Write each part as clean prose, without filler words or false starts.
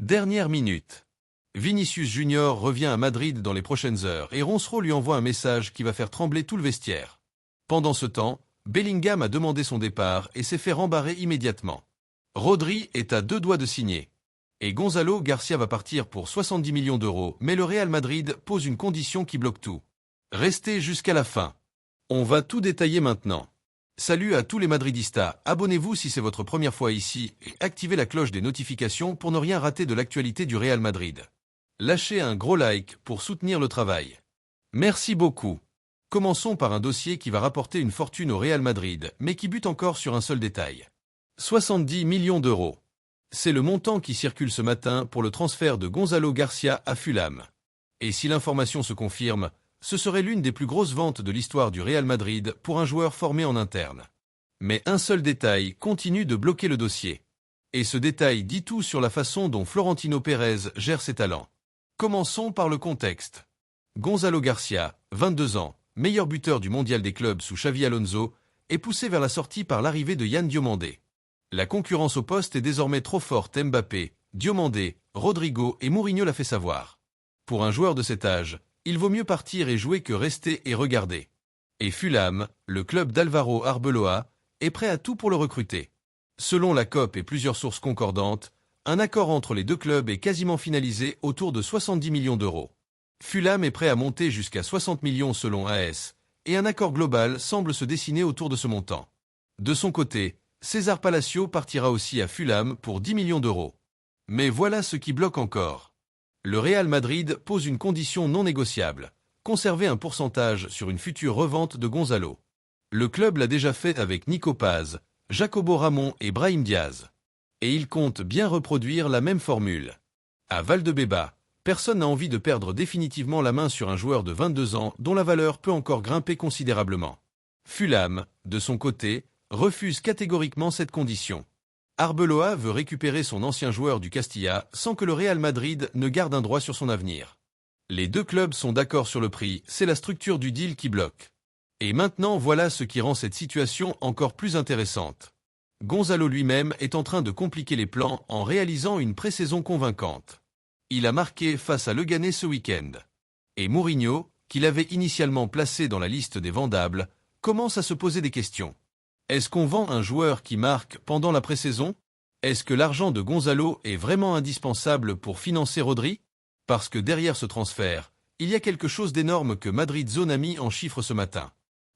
Dernière minute. Vinicius Junior revient à Madrid dans les prochaines heures et Roncero lui envoie un message qui va faire trembler tout le vestiaire. Pendant ce temps, Bellingham a demandé son départ et s'est fait rembarrer immédiatement. Rodri est à 2 doigts de signer. Et Gonzalo Garcia va partir pour 70 millions d'euros, mais le Real Madrid pose une condition qui bloque tout. Restez jusqu'à la fin. On va tout détailler maintenant. Salut à tous les madridistas, abonnez-vous si c'est votre première fois ici et activez la cloche des notifications pour ne rien rater de l'actualité du Real Madrid. Lâchez un gros like pour soutenir le travail. Merci beaucoup. Commençons par un dossier qui va rapporter une fortune au Real Madrid, mais qui bute encore sur un seul détail. 70 millions d'euros. C'est le montant qui circule ce matin pour le transfert de Gonzalo Garcia à Fulham. Et si l'information se confirme, ce serait l'une des plus grosses ventes de l'histoire du Real Madrid pour un joueur formé en interne. Mais un seul détail continue de bloquer le dossier. Et ce détail dit tout sur la façon dont Florentino Pérez gère ses talents. Commençons par le contexte. Gonzalo Garcia, 22 ans, meilleur buteur du mondial des clubs sous Xavi Alonso, est poussé vers la sortie par l'arrivée de Yann Diomandé. La concurrence au poste est désormais trop forte. Mbappé, Diomandé, Rodrigo et Mourinho l'a fait savoir. Pour un joueur de cet âge, il vaut mieux partir et jouer que rester et regarder. Et Fulham, le club d'Álvaro Arbeloa, est prêt à tout pour le recruter. Selon la COP et plusieurs sources concordantes, un accord entre les deux clubs est quasiment finalisé autour de 70 millions d'euros. Fulham est prêt à monter jusqu'à 60 millions selon AS, et un accord global semble se dessiner autour de ce montant. De son côté, César Palacio partira aussi à Fulham pour 10 millions d'euros. Mais voilà ce qui bloque encore. Le Real Madrid pose une condition non négociable, conserver un pourcentage sur une future revente de Gonzalo. Le club l'a déjà fait avec Nico Paz, Jacobo Ramon et Brahim Diaz. Et il compte bien reproduire la même formule. À Valdebeba, personne n'a envie de perdre définitivement la main sur un joueur de 22 ans dont la valeur peut encore grimper considérablement. Fulham, de son côté, refuse catégoriquement cette condition. Arbeloa veut récupérer son ancien joueur du Castilla sans que le Real Madrid ne garde un droit sur son avenir. Les deux clubs sont d'accord sur le prix, c'est la structure du deal qui bloque. Et maintenant voilà ce qui rend cette situation encore plus intéressante. Gonzalo lui-même est en train de compliquer les plans en réalisant une pré-saison convaincante. Il a marqué face à Leganés ce week-end. Et Mourinho, qu'il avait initialement placé dans la liste des vendables, commence à se poser des questions. Est-ce qu'on vend un joueur qui marque pendant la pré-saison? Est-ce que l'argent de Gonzalo est vraiment indispensable pour financer Rodri? Parce que derrière ce transfert, il y a quelque chose d'énorme que Madrid Zone a mis en chiffres ce matin.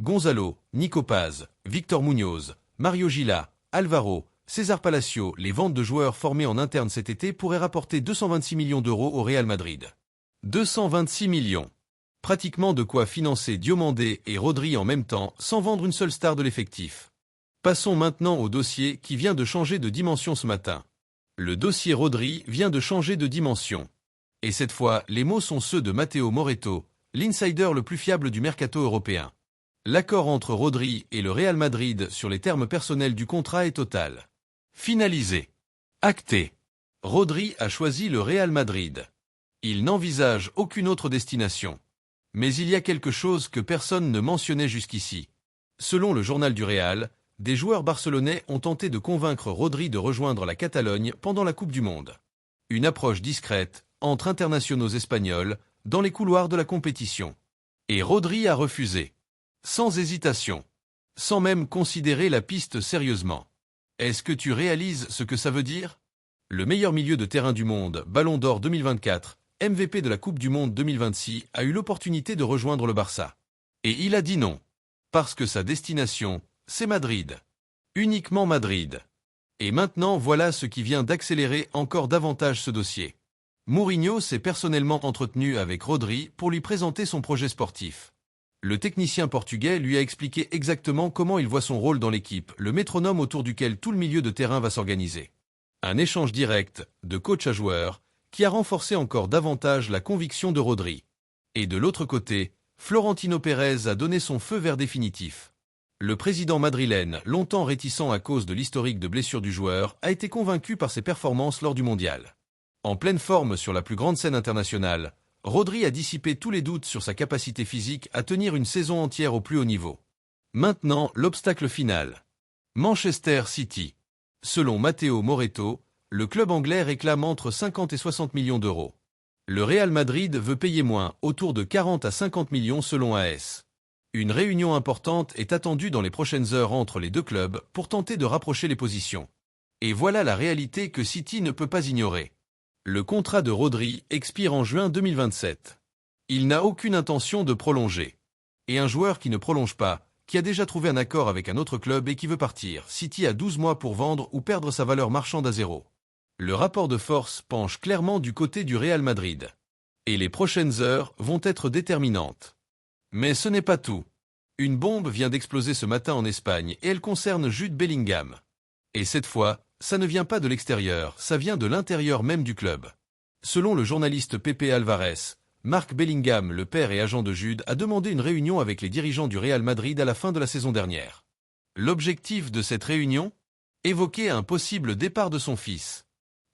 Gonzalo, Nico Paz, Victor Muñoz, Mario Gila, Alvaro, César Palacio, les ventes de joueurs formés en interne cet été pourraient rapporter 226 millions d'euros au Real Madrid. 226 millions. Pratiquement de quoi financer Diomandé et Rodri en même temps sans vendre une seule star de l'effectif. Passons maintenant au dossier qui vient de changer de dimension ce matin. Le dossier Rodri vient de changer de dimension. Et cette fois, les mots sont ceux de Matteo Moretto, l'insider le plus fiable du mercato européen. L'accord entre Rodri et le Real Madrid sur les termes personnels du contrat est total. Finalisé. Acté. Rodri a choisi le Real Madrid. Il n'envisage aucune autre destination. Mais il y a quelque chose que personne ne mentionnait jusqu'ici. Selon le journal du Real, des joueurs barcelonais ont tenté de convaincre Rodri de rejoindre la Catalogne pendant la Coupe du Monde. Une approche discrète, entre internationaux espagnols, dans les couloirs de la compétition. Et Rodri a refusé. Sans hésitation. Sans même considérer la piste sérieusement. Est-ce que tu réalises ce que ça veut dire? Le meilleur milieu de terrain du monde, Ballon d'Or 2024, MVP de la Coupe du Monde 2026, a eu l'opportunité de rejoindre le Barça. Et il a dit non. Parce que sa destination, c'est Madrid. Uniquement Madrid. Et maintenant voilà ce qui vient d'accélérer encore davantage ce dossier. Mourinho s'est personnellement entretenu avec Rodri pour lui présenter son projet sportif. Le technicien portugais lui a expliqué exactement comment il voit son rôle dans l'équipe, le métronome autour duquel tout le milieu de terrain va s'organiser. Un échange direct, de coach à joueur, qui a renforcé encore davantage la conviction de Rodri. Et de l'autre côté, Florentino Pérez a donné son feu vert définitif. Le président madrilène, longtemps réticent à cause de l'historique de blessure du joueur, a été convaincu par ses performances lors du mondial. En pleine forme sur la plus grande scène internationale, Rodri a dissipé tous les doutes sur sa capacité physique à tenir une saison entière au plus haut niveau. Maintenant, l'obstacle final. Manchester City. Selon Matteo Moretto, Le club anglais réclame entre 50 et 60 millions d'euros. Le Real Madrid veut payer moins, autour de 40 à 50 millions selon AS. Une réunion importante est attendue dans les prochaines heures entre les deux clubs pour tenter de rapprocher les positions. Et voilà la réalité que City ne peut pas ignorer. Le contrat de Rodri expire en juin 2027. Il n'a aucune intention de prolonger. Et un joueur qui ne prolonge pas, qui a déjà trouvé un accord avec un autre club et qui veut partir, City a 12 mois pour vendre ou perdre sa valeur marchande à zéro. Le rapport de force penche clairement du côté du Real Madrid. Et les prochaines heures vont être déterminantes. Mais ce n'est pas tout. Une bombe vient d'exploser ce matin en Espagne et elle concerne Jude Bellingham. Et cette fois, ça ne vient pas de l'extérieur, ça vient de l'intérieur même du club. Selon le journaliste Pepe Alvarez, Marc Bellingham, le père et agent de Jude, a demandé une réunion avec les dirigeants du Real Madrid à la fin de la saison dernière. L'objectif de cette réunion? Évoquer un possible départ de son fils.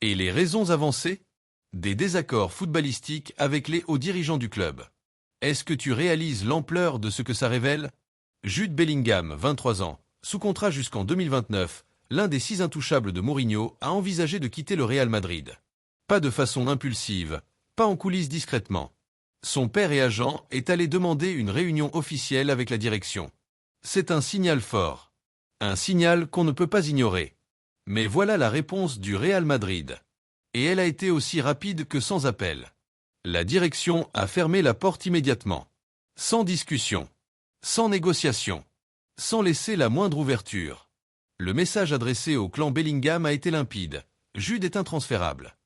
Et les raisons avancées? Des désaccords footballistiques avec les hauts dirigeants du club. Est-ce que tu réalises l'ampleur de ce que ça révèle? Jude Bellingham, 23 ans, sous contrat jusqu'en 2029, l'un des 6 intouchables de Mourinho, a envisagé de quitter le Real Madrid. Pas de façon impulsive, pas en coulisses discrètement. Son père et agent est allé demander une réunion officielle avec la direction. C'est un signal fort. Un signal qu'on ne peut pas ignorer. Mais voilà la réponse du Real Madrid. Et elle a été aussi rapide que sans appel. La direction a fermé la porte immédiatement. Sans discussion. Sans négociation. Sans laisser la moindre ouverture. Le message adressé au clan Bellingham a été limpide. Jude est intransférable.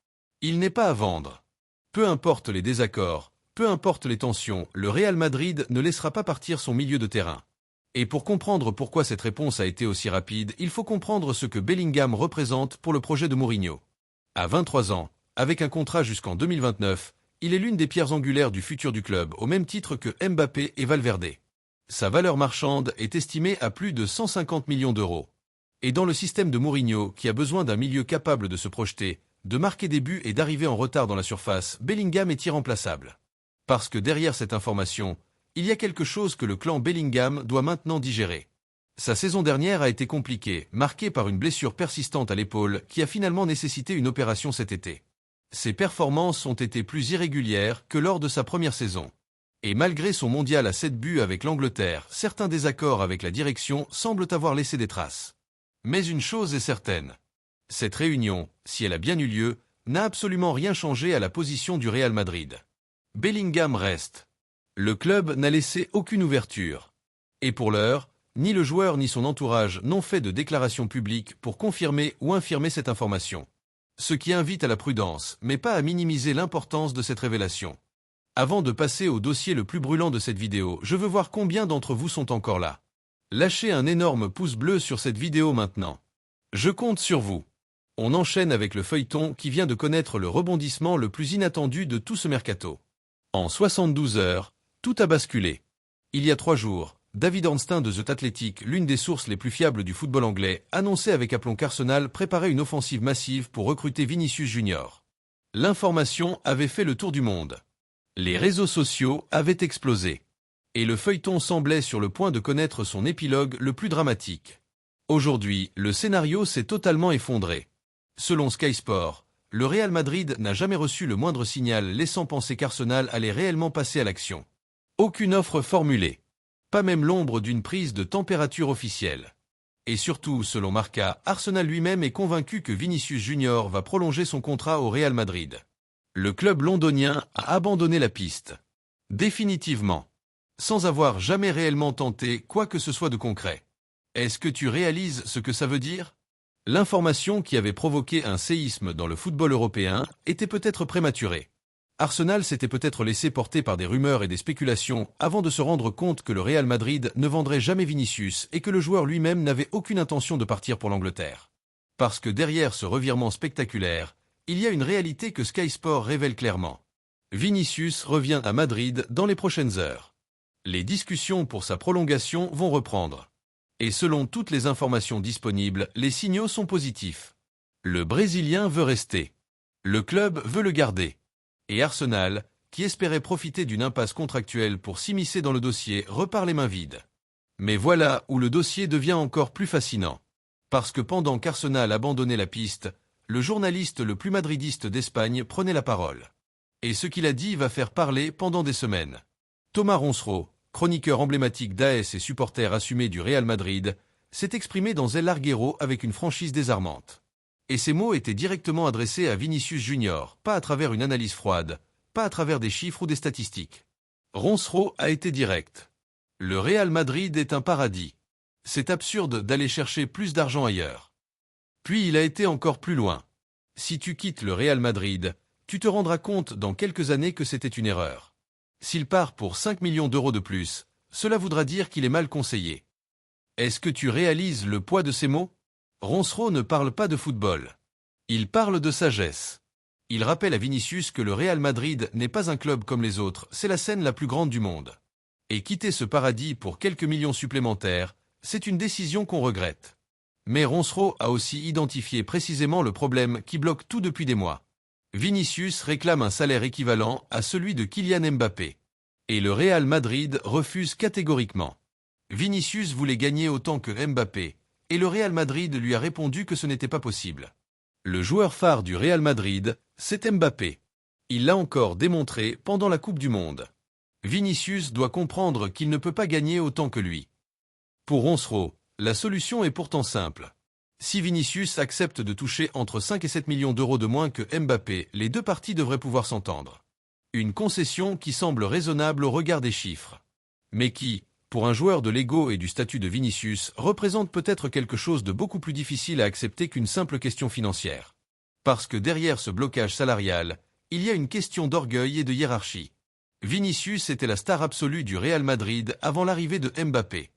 Il n'est pas à vendre. Peu importe les désaccords, peu importe les tensions, le Real Madrid ne laissera pas partir son milieu de terrain. Et pour comprendre pourquoi cette réponse a été aussi rapide, il faut comprendre ce que Bellingham représente pour le projet de Mourinho. À 23 ans, avec un contrat jusqu'en 2029, il est l'une des pierres angulaires du futur du club, au même titre que Mbappé et Valverde. Sa valeur marchande est estimée à plus de 150 millions d'euros. Et dans le système de Mourinho, qui a besoin d'un milieu capable de se projeter, de marquer des buts et d'arriver en retard dans la surface, Bellingham est irremplaçable. Parce que derrière cette information, il y a quelque chose que le clan Bellingham doit maintenant digérer. Sa saison dernière a été compliquée, marquée par une blessure persistante à l'épaule qui a finalement nécessité une opération cet été. Ses performances ont été plus irrégulières que lors de sa première saison. Et malgré son mondial à 7 buts avec l'Angleterre, certains désaccords avec la direction semblent avoir laissé des traces. Mais une chose est certaine. Cette réunion, si elle a bien eu lieu, n'a absolument rien changé à la position du Real Madrid. Bellingham reste. Le club n'a laissé aucune ouverture. Et pour l'heure, ni le joueur ni son entourage n'ont fait de déclaration publique pour confirmer ou infirmer cette information. Ce qui invite à la prudence, mais pas à minimiser l'importance de cette révélation. Avant de passer au dossier le plus brûlant de cette vidéo, je veux voir combien d'entre vous sont encore là. Lâchez un énorme pouce bleu sur cette vidéo maintenant. Je compte sur vous. On enchaîne avec le feuilleton qui vient de connaître le rebondissement le plus inattendu de tout ce mercato. En 72 heures, tout a basculé. Il y a 3 jours, David Ornstein de The Athletic, l'une des sources les plus fiables du football anglais, annonçait avec aplomb qu'Arsenal préparait une offensive massive pour recruter Vinicius Junior. L'information avait fait le tour du monde. Les réseaux sociaux avaient explosé. Et le feuilleton semblait sur le point de connaître son épilogue le plus dramatique. Aujourd'hui, le scénario s'est totalement effondré. Selon Sky Sport, le Real Madrid n'a jamais reçu le moindre signal laissant penser qu'Arsenal allait réellement passer à l'action. Aucune offre formulée. Pas même l'ombre d'une prise de température officielle. Et surtout, selon Marca, Arsenal lui-même est convaincu que Vinicius Junior va prolonger son contrat au Real Madrid. Le club londonien a abandonné la piste. Définitivement. Sans avoir jamais réellement tenté quoi que ce soit de concret. Est-ce que tu réalises ce que ça veut dire? L'information qui avait provoqué un séisme dans le football européen était peut-être prématurée. Arsenal s'était peut-être laissé porter par des rumeurs et des spéculations avant de se rendre compte que le Real Madrid ne vendrait jamais Vinicius et que le joueur lui-même n'avait aucune intention de partir pour l'Angleterre. Parce que derrière ce revirement spectaculaire, il y a une réalité que Sky Sport révèle clairement. Vinicius revient à Madrid dans les prochaines heures. Les discussions pour sa prolongation vont reprendre. Et selon toutes les informations disponibles, les signaux sont positifs. Le Brésilien veut rester. Le club veut le garder. Et Arsenal, qui espérait profiter d'une impasse contractuelle pour s'immiscer dans le dossier, repart les mains vides. Mais voilà où le dossier devient encore plus fascinant. Parce que pendant qu'Arsenal abandonnait la piste, le journaliste le plus madridiste d'Espagne prenait la parole. Et ce qu'il a dit va faire parler pendant des semaines. Thomas Ronsereau, chroniqueur emblématique d'AS et supporter assumé du Real Madrid, s'est exprimé dans El Larguero avec une franchise désarmante. Et ces mots étaient directement adressés à Vinicius Junior, pas à travers une analyse froide, pas à travers des chiffres ou des statistiques. Ronsereau a été direct. Le Real Madrid est un paradis. C'est absurde d'aller chercher plus d'argent ailleurs. Puis il a été encore plus loin. Si tu quittes le Real Madrid, tu te rendras compte dans quelques années que c'était une erreur. S'il part pour 5 millions d'euros de plus, cela voudra dire qu'il est mal conseillé. Est-ce que tu réalises le poids de ces mots? Ronsereau ne parle pas de football. Il parle de sagesse. Il rappelle à Vinicius que le Real Madrid n'est pas un club comme les autres, c'est la scène la plus grande du monde. Et quitter ce paradis pour quelques millions supplémentaires, c'est une décision qu'on regrette. Mais Ronsereau a aussi identifié précisément le problème qui bloque tout depuis des mois. Vinicius réclame un salaire équivalent à celui de Kylian Mbappé. Et le Real Madrid refuse catégoriquement. Vinicius voulait gagner autant que Mbappé, et le Real Madrid lui a répondu que ce n'était pas possible. Le joueur phare du Real Madrid, c'est Mbappé. Il l'a encore démontré pendant la Coupe du Monde. Vinicius doit comprendre qu'il ne peut pas gagner autant que lui. Pour Ronsereau, la solution est pourtant simple. Si Vinicius accepte de toucher entre 5 et 7 millions d'euros de moins que Mbappé, les deux parties devraient pouvoir s'entendre. Une concession qui semble raisonnable au regard des chiffres. Mais qui, pour un joueur de l'ego et du statut de Vinicius, représente peut-être quelque chose de beaucoup plus difficile à accepter qu'une simple question financière. Parce que derrière ce blocage salarial, il y a une question d'orgueil et de hiérarchie. Vinicius était la star absolue du Real Madrid avant l'arrivée de Mbappé.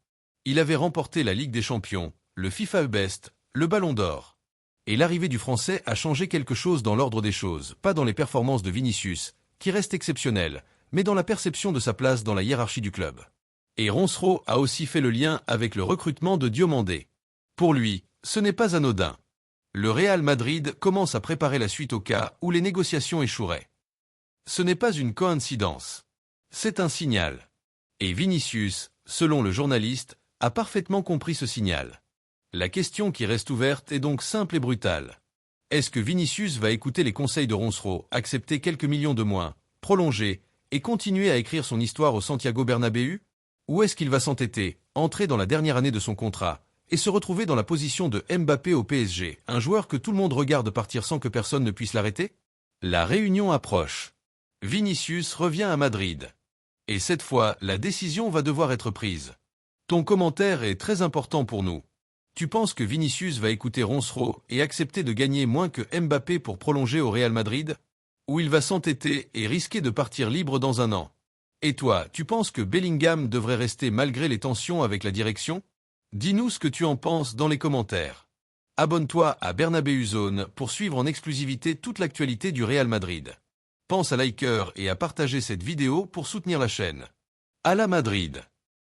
Il avait remporté la Ligue des Champions, le FIFA Best, le Ballon d'Or. Et l'arrivée du Français a changé quelque chose dans l'ordre des choses, pas dans les performances de Vinicius, qui restent exceptionnelles, mais dans la perception de sa place dans la hiérarchie du club. Et Ronsereau a aussi fait le lien avec le recrutement de Diomandé. Pour lui, ce n'est pas anodin. Le Real Madrid commence à préparer la suite au cas où les négociations échoueraient. Ce n'est pas une coïncidence. C'est un signal. Et Vinicius, selon le journaliste, a parfaitement compris ce signal. La question qui reste ouverte est donc simple et brutale. Est-ce que Vinicius va écouter les conseils de Ronsereau, accepter quelques millions de moins, prolonger, et continuer à écrire son histoire au Santiago Bernabéu? Ou est-ce qu'il va s'entêter, entrer dans la dernière année de son contrat, et se retrouver dans la position de Mbappé au PSG, un joueur que tout le monde regarde partir sans que personne ne puisse l'arrêter? La réunion approche. Vinicius revient à Madrid. Et cette fois, la décision va devoir être prise. Ton commentaire est très important pour nous. Tu penses que Vinicius va écouter Ronsereau et accepter de gagner moins que Mbappé pour prolonger au Real Madrid? Ou il va s'entêter et risquer de partir libre dans un an? Et toi, tu penses que Bellingham devrait rester malgré les tensions avec la direction? Dis-nous ce que tu en penses dans les commentaires. Abonne-toi à Bernabéu Zone pour suivre en exclusivité toute l'actualité du Real Madrid. Pense à liker et à partager cette vidéo pour soutenir la chaîne. À la Madrid!